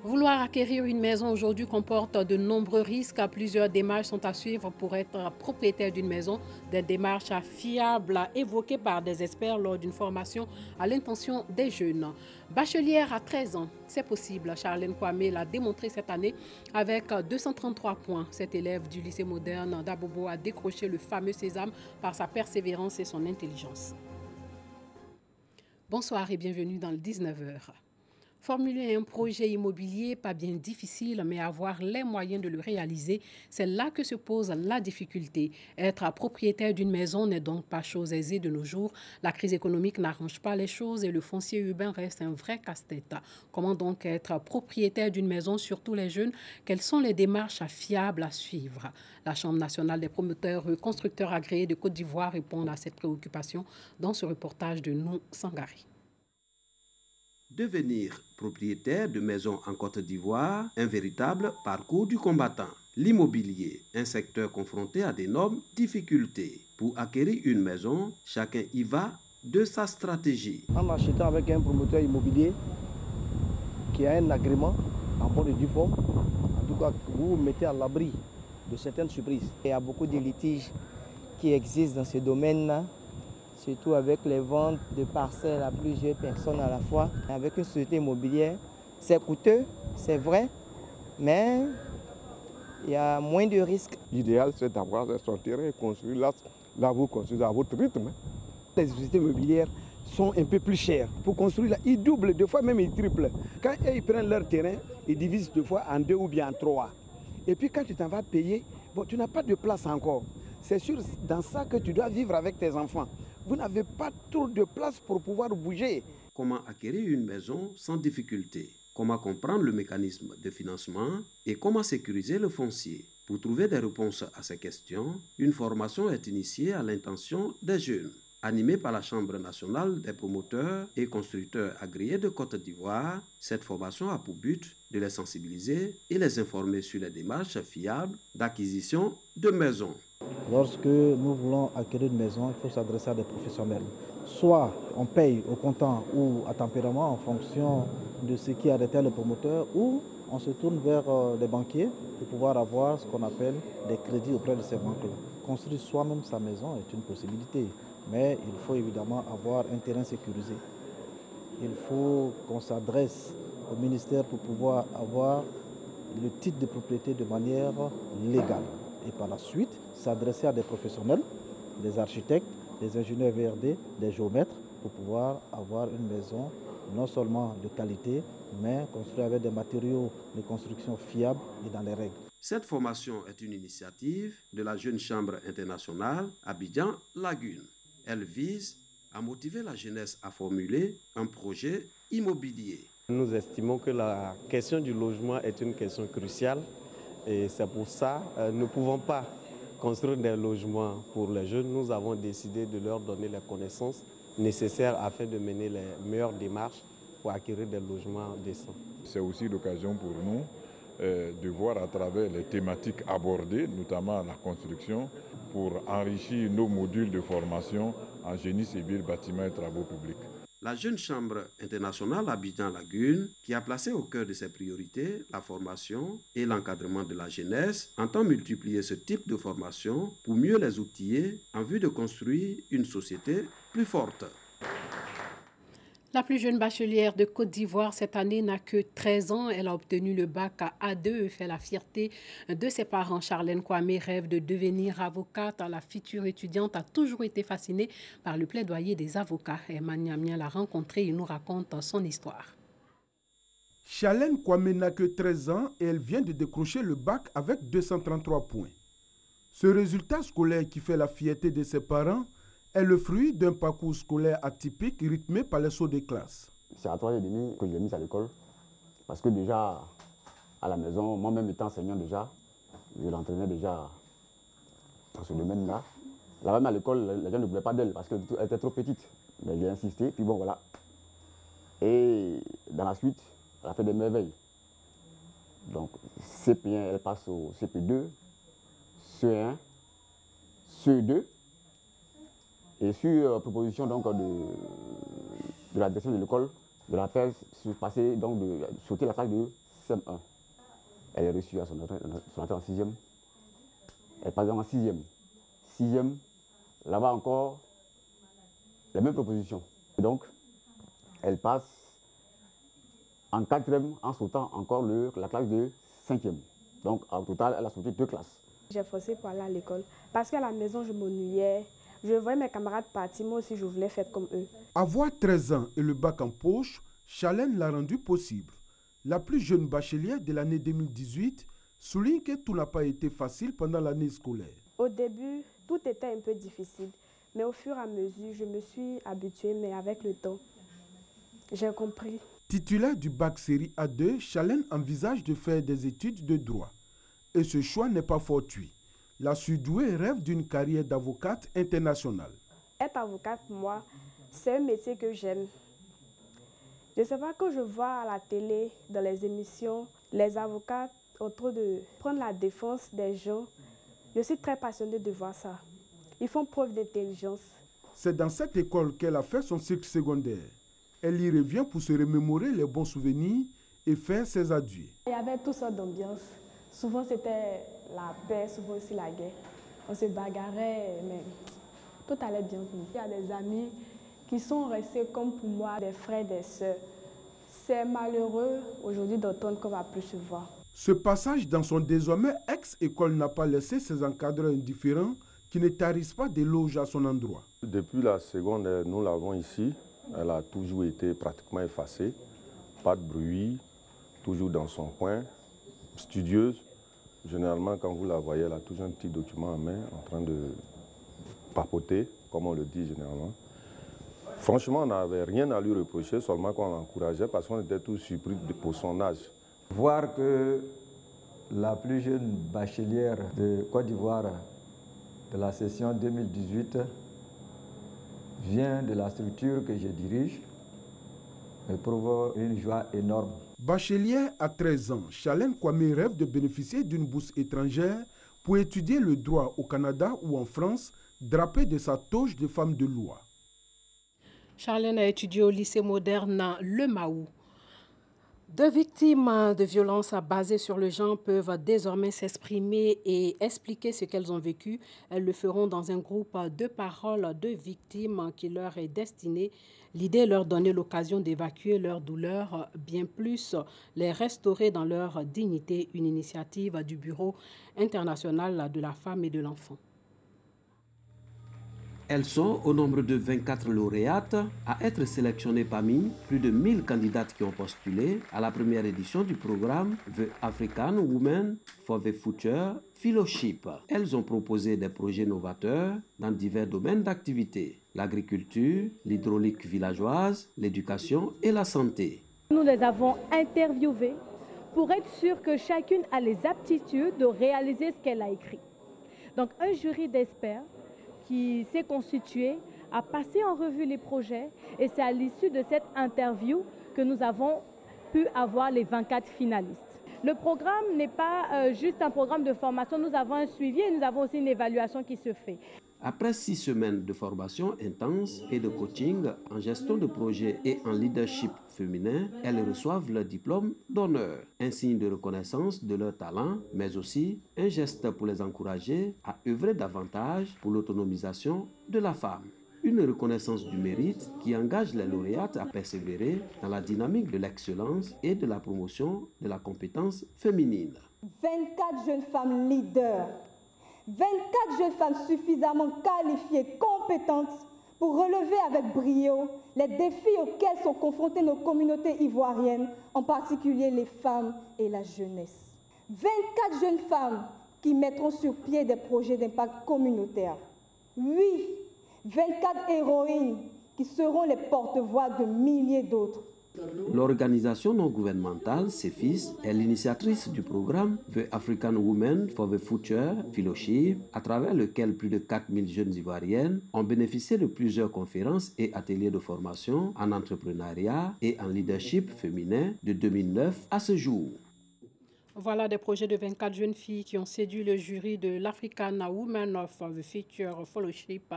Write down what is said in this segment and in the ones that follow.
Vouloir acquérir une maison aujourd'hui comporte de nombreux risques. Plusieurs démarches sont à suivre pour être propriétaire d'une maison. Des démarches fiables évoquées par des experts lors d'une formation à l'intention des jeunes. Bachelière à 13 ans, c'est possible. Charlène Kwame l'a démontré cette année avec 233 points. Cet élève du lycée moderne d'Abobo a décroché le fameux sésame par sa persévérance et son intelligence. Bonsoir et bienvenue dans le 19h. Formuler un projet immobilier, pas bien difficile, mais avoir les moyens de le réaliser, c'est là que se pose la difficulté. Être propriétaire d'une maison n'est donc pas chose aisée de nos jours. La crise économique n'arrange pas les choses et le foncier urbain reste un vrai casse-tête. Comment donc être propriétaire d'une maison, surtout les jeunes? Quelles sont les démarches fiables à suivre? La Chambre nationale des promoteurs constructeurs agréés de Côte d'Ivoire répond à cette préoccupation dans ce reportage de Nou Sangari. Devenir propriétaire de maison en Côte d'Ivoire, un véritable parcours du combattant. L'immobilier, un secteur confronté à d'énormes difficultés. Pour acquérir une maison, chacun y va de sa stratégie. En achetant avec un promoteur immobilier qui a un agrément en bonne et due forme, en tout cas, vous vous mettez à l'abri de certaines surprises. Il y a beaucoup de litiges qui existent dans ce domaine-là, surtout avec les ventes de parcelles à plusieurs personnes à la fois. Avec une société immobilière, c'est coûteux, c'est vrai, mais il y a moins de risques. L'idéal, c'est d'avoir son terrain et construire là vous construisez à votre rythme. Les sociétés immobilières sont un peu plus chères. Pour construire là, ils doublent, des fois même ils triplent. Quand ils prennent leur terrain, ils divisent deux fois en deux ou bien en trois. Et puis quand tu t'en vas payer, bon, tu n'as pas de place encore. C'est sûr, dans ça que tu dois vivre avec tes enfants. Vous n'avez pas trop de place pour pouvoir bouger. Comment acquérir une maison sans difficulté? Comment comprendre le mécanisme de financement et comment sécuriser le foncier? Pour trouver des réponses à ces questions, une formation est initiée à l'intention des jeunes. Animée par la Chambre nationale des promoteurs et constructeurs agréés de Côte d'Ivoire, cette formation a pour but de les sensibiliser et les informer sur les démarches fiables d'acquisition de maisons. Lorsque nous voulons acquérir une maison, il faut s'adresser à des professionnels. Soit on paye au comptant ou à tempérament en fonction de ce qui arrêtait le promoteur, ou on se tourne vers les banquiers pour pouvoir avoir ce qu'on appelle des crédits auprès de ces banques-là. Construire soi-même sa maison est une possibilité, mais il faut évidemment avoir un terrain sécurisé. Il faut qu'on s'adresse au ministère pour pouvoir avoir le titre de propriété de manière légale. Et par la suite, s'adresser à des professionnels, des architectes, des ingénieurs VRD, des géomètres, pour pouvoir avoir une maison non seulement de qualité, mais construite avec des matériaux de construction fiables et dans les règles. Cette formation est une initiative de la Jeune Chambre internationale Abidjan-Lagune. Elle vise à motiver la jeunesse à formuler un projet immobilier. Nous estimons que la question du logement est une question cruciale et c'est pour ça que nous ne pouvons pas construire des logements pour les jeunes. Nous avons décidé de leur donner les connaissances nécessaires afin de mener les meilleures démarches pour acquérir des logements décents. C'est aussi l'occasion pour nous de voir à travers les thématiques abordées, notamment la construction, pour enrichir nos modules de formation en génie civil, bâtiment et travaux publics. La Jeune Chambre internationale Abidjan-Lagune, qui a placé au cœur de ses priorités la formation et l'encadrement de la jeunesse, entend multiplier ce type de formation pour mieux les outiller en vue de construire une société plus forte. La plus jeune bachelière de Côte d'Ivoire cette année n'a que 13 ans. Elle a obtenu le bac à A2 et fait la fierté de ses parents. Charlène Kwame rêve de devenir avocate. La future étudiante a toujours été fascinée par le plaidoyer des avocats. Emmanuel Niamien l'a rencontrée et nous raconte son histoire. Charlène Kwame n'a que 13 ans et elle vient de décrocher le bac avec 233 points. Ce résultat scolaire qui fait la fierté de ses parents est le fruit d'un parcours scolaire atypique rythmé par les sauts de classe. C'est à 3h30 que je l'ai mise à l'école. Parce que déjà, à la maison, moi-même étant enseignant déjà, je l'entraînais déjà dans ce domaine-là. Là-même à l'école, les gens ne voulaient pas d'elle parce qu'elle était trop petite. Mais j'ai insisté, puis bon voilà. Et dans la suite, elle a fait des merveilles. Donc CP1, elle passe au CP2, CE1, CE2. Et sur proposition donc, de la direction de l'école, de la faire passer, donc de sauter la classe de CM1. Elle est reçue à son entrée en 6e. Elle passe en 6e. 6e, là-bas encore, les mêmes propositions. Et donc, elle passe en 4e en sautant encore la classe de 5e. Donc, en total, elle a sauté 2 classes. J'ai forcé pour aller à l'école parce qu'à la maison, je m'ennuyais. Je voyais mes camarades partir, moi aussi, je voulais faire comme eux. Avoir 13 ans et le bac en poche, Charlène l'a rendu possible. La plus jeune bachelière de l'année 2018 souligne que tout n'a pas été facile pendant l'année scolaire. Au début, tout était un peu difficile. Mais au fur et à mesure, je me suis habituée, mais avec le temps, j'ai compris. Titulaire du bac série A2, Charlène envisage de faire des études de droit. Et ce choix n'est pas fortuit. La surdouée rêve d'une carrière d'avocate internationale. Être avocate, moi, c'est un métier que j'aime. Je ne sais pas, quand je vois à la télé, dans les émissions, les avocats en train de prendre la défense des gens, je suis très passionnée de voir ça. Ils font preuve d'intelligence. C'est dans cette école qu'elle a fait son cycle secondaire. Elle y revient pour se remémorer les bons souvenirs et faire ses adieux. Il y avait toutes sortes d'ambiances. Souvent c'était la paix, souvent aussi la guerre. On se bagarrait, mais tout allait bien. Il y a des amis qui sont restés comme pour moi, des frères, des sœurs. C'est malheureux aujourd'hui d'entendre qu'on ne va plus se voir. Ce passage dans son désormais ex-école n'a pas laissé ses encadreurs indifférents qui ne tarissent pas d'éloges à son endroit. Depuis la seconde, nous l'avons ici. Elle a toujours été pratiquement effacée. Pas de bruit, toujours dans son coin, studieuse. Généralement, quand vous la voyez, elle a toujours un petit document en main en train de papoter, comme on le dit généralement. Franchement, on n'avait rien à lui reprocher, seulement qu'on l'encourageait parce qu'on était tous surpris pour son âge. Voir que la plus jeune bachelière de Côte d'Ivoire de la session 2018 vient de la structure que je dirige me provoque une joie énorme. Bachelière à 13 ans, Charlène Kwame rêve de bénéficier d'une bourse étrangère pour étudier le droit au Canada ou en France, drapée de sa toge de femme de loi. Charlène a étudié au lycée moderne Le Maou. Deux victimes de violences basées sur le genre peuvent désormais s'exprimer et expliquer ce qu'elles ont vécu. Elles le feront dans un groupe de parole de victimes qui leur est destiné. L'idée est leur donner l'occasion d'évacuer leur douleur, bien plus les restaurer dans leur dignité, une initiative du Bureau international de la femme et de l'enfant. Elles sont au nombre de 24 lauréates à être sélectionnées parmi plus de 1000 candidates qui ont postulé à la première édition du programme The African Women for the Future Fellowship. Elles ont proposé des projets novateurs dans divers domaines d'activité, l'agriculture, l'hydraulique villageoise, l'éducation et la santé. Nous les avons interviewées pour être sûr que chacune a les aptitudes de réaliser ce qu'elle a écrit. Donc un jury d'experts qui s'est constitué, a passé en revue les projets et c'est à l'issue de cette interview que nous avons pu avoir les 24 finalistes. Le programme n'est pas juste un programme de formation, nous avons un suivi et nous avons aussi une évaluation qui se fait. Après 6 semaines de formation intense et de coaching en gestion de projet et en leadership féminin, elles reçoivent leur diplôme d'honneur, un signe de reconnaissance de leur talent, mais aussi un geste pour les encourager à œuvrer davantage pour l'autonomisation de la femme. Une reconnaissance du mérite qui engage les lauréates à persévérer dans la dynamique de l'excellence et de la promotion de la compétence féminine. 24 jeunes femmes leaders. 24 jeunes femmes suffisamment qualifiées, compétentes pour relever avec brio les défis auxquels sont confrontées nos communautés ivoiriennes, en particulier les femmes et la jeunesse. 24 jeunes femmes qui mettront sur pied des projets d'impact communautaire. Oui, 24 héroïnes qui seront les porte-voix de milliers d'autres. L'organisation non gouvernementale CEFIS est l'initiatrice du programme The African Women for the Future Fellowship, à travers lequel plus de 4000 jeunes ivoiriennes ont bénéficié de plusieurs conférences et ateliers de formation en entrepreneuriat et en leadership féminin de 2009 à ce jour. Voilà des projets de 24 jeunes filles qui ont séduit le jury de l'African Women of the Future Fellowship.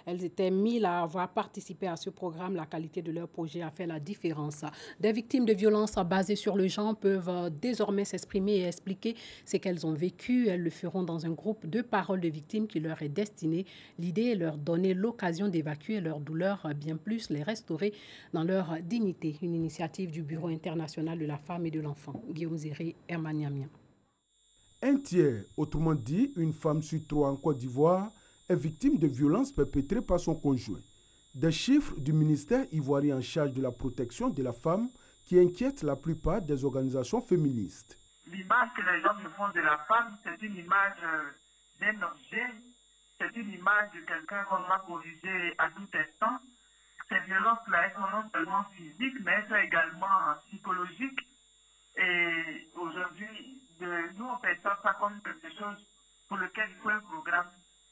Elles étaient 1000 à avoir participé à ce programme. La qualité de leur projet a fait la différence. Des victimes de violences basées sur le genre peuvent désormais s'exprimer et expliquer ce qu'elles ont vécu. Elles le feront dans un groupe de paroles de victimes qui leur est destiné. L'idée est de leur donner l'occasion d'évacuer leur douleur, bien plus les restaurer dans leur dignité. Une initiative du Bureau international de la femme et de l'enfant. Guillaume Zéré, Hermania. Un tiers, autrement dit, une femme sur 3 en Côte d'Ivoire, est victime de violences perpétrées par son conjoint. Des chiffres du ministère ivoirien en charge de la protection de la femme qui inquiètent la plupart des organisations féministes. L'image que les gens se font de la femme, c'est une image d'un objet, c'est une image de quelqu'un qu'on va corriger à tout instant. Ces violences-là sont non seulement physiques, mais elles sont également psychologiques. Et aujourd'hui, nous, on perçoit ça comme quelque chose pour lequel il faut un programme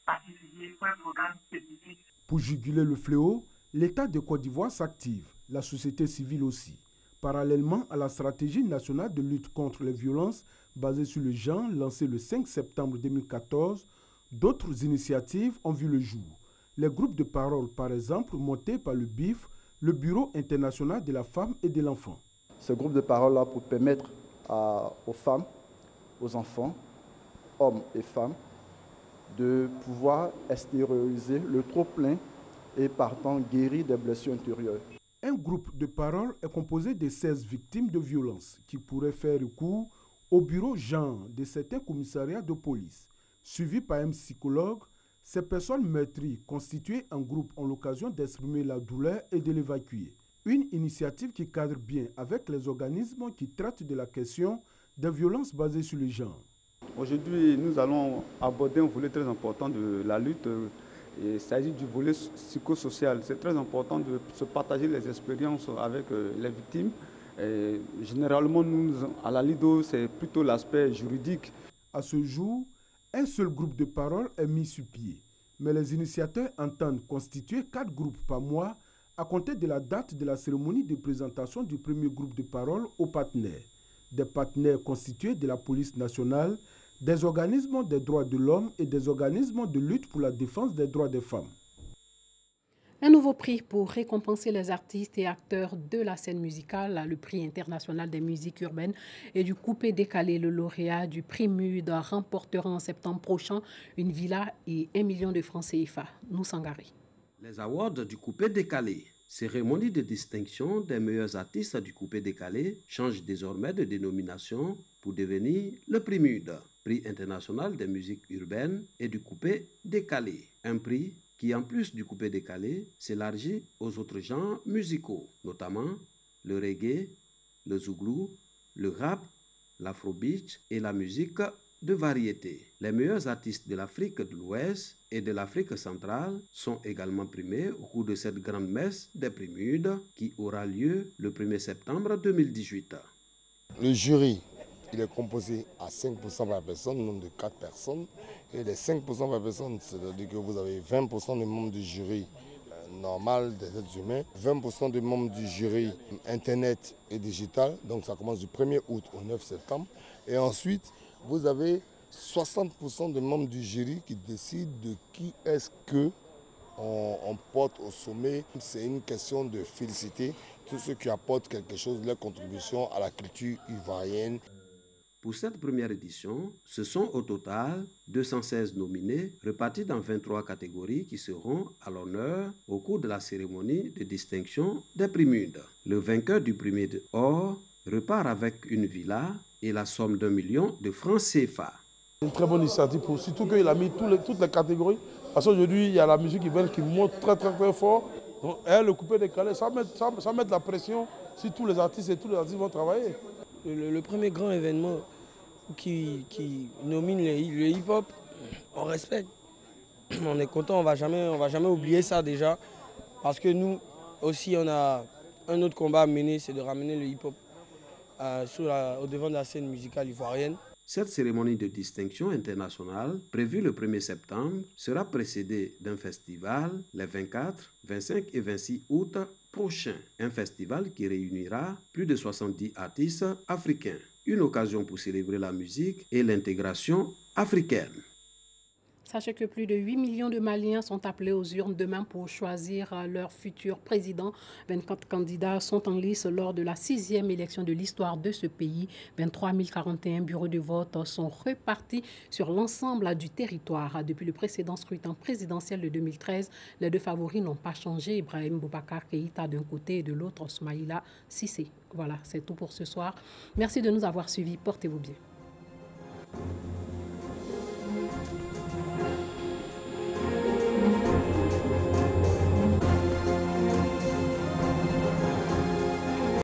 particulier, il faut un programme spécifique. Pour juguler le fléau, l'État de Côte d'Ivoire s'active, la société civile aussi. Parallèlement à la stratégie nationale de lutte contre les violences basée sur le genre lancée le 5 septembre 2014, d'autres initiatives ont vu le jour. Les groupes de parole, par exemple, montés par le BIF, le Bureau international de la femme et de l'enfant. Ce groupe de parole-là pour permettre aux femmes, aux enfants, hommes et femmes, de pouvoir extérioriser le trop-plein et partant guérir des blessures intérieures. Un groupe de parole est composé de 16 victimes de violences qui pourraient faire recours au bureau genre de certains commissariats de police. Suivis par un psychologue, ces personnes meurtries constituées en groupe ont l'occasion d'exprimer la douleur et de l'évacuer. Une initiative qui cadre bien avec les organismes qui traitent de la question des violences basées sur le genre. Aujourd'hui, nous allons aborder un volet très important de la lutte. Il s'agit du volet psychosocial. C'est très important de se partager les expériences avec les victimes. Et généralement, nous, à la LIDO, c'est plutôt l'aspect juridique. À ce jour, un seul groupe de parole est mis sur pied. Mais les initiateurs entendent constituer 4 groupes par mois à compter de la date de la cérémonie de présentation du premier groupe de parole aux partenaires. Des partenaires constitués de la police nationale, des organismes des droits de l'homme et des organismes de lutte pour la défense des droits des femmes. Un nouveau prix pour récompenser les artistes et acteurs de la scène musicale, le prix international des musiques urbaines et du coupé décalé. Le lauréat du prix MUD remportera en septembre prochain une villa et 1 million de francs CFA. Nous Sangari. Les awards du coupé décalé, cérémonie de distinction des meilleurs artistes du coupé décalé, change désormais de dénomination pour devenir le prix MUD, prix international des musiques urbaines et du coupé décalé. Un prix qui, en plus du coupé décalé, s'élargit aux autres genres musicaux, notamment le reggae, le zouglou, le rap, l'afrobeat et la musique de variété. Les meilleurs artistes de l'Afrique de l'Ouest et de l'Afrique centrale sont également primés au cours de cette grande messe des prix MUD qui aura lieu le 1er septembre 2018. Le jury, il est composé à 5% par personne, nombre de 4 personnes. Et les 5% par personne, c'est-à-dire que vous avez 20% des membres du jury normal des êtres humains, 20% des membres du jury internet et digital, donc ça commence du 1er août au 9 septembre. Et ensuite, vous avez 60% des membres du jury qui décident de qui est-ce que on porte au sommet. C'est une question de féliciter tous ceux qui apportent quelque chose, leur contribution à la culture ivoirienne. Pour cette première édition, ce sont au total 216 nominés répartis dans 23 catégories qui seront à l'honneur au cours de la cérémonie de distinction des prix MUD. Le vainqueur du prix MUD Or repart avec une villa et la somme d'1 million de francs CFA. Une très bonne initiative, surtout qu'il a mis toutes les catégories. Parce qu'aujourd'hui, il y a la musique qui monte très fort. Donc, le coupé décalé, ça met de la pression si tous les artistes vont travailler. Le premier grand événement qui nomine le hip-hop, on respecte. On est content, on va jamais oublier ça déjà. Parce que nous aussi, on a un autre combat à mener, c'est de ramener le hip-hop au devant de la scène musicale ivoirienne. Cette cérémonie de distinction internationale, prévue le 1er septembre, sera précédée d'un festival les 24, 25 et 26 août prochain, un festival qui réunira plus de 70 artistes africains. Une occasion pour célébrer la musique et l'intégration africaine. Sachez que plus de 8 millions de Maliens sont appelés aux urnes demain pour choisir leur futur président. 24 candidats sont en lice lors de la 6e élection de l'histoire de ce pays. 23 041 bureaux de vote sont repartis sur l'ensemble du territoire. Depuis le précédent scrutin présidentiel de 2013, les deux favoris n'ont pas changé. Ibrahim Boubacar Keïta d'un côté et de l'autre Soumaïla Cissé. Voilà, c'est tout pour ce soir. Merci de nous avoir suivis. Portez-vous bien. Thank you.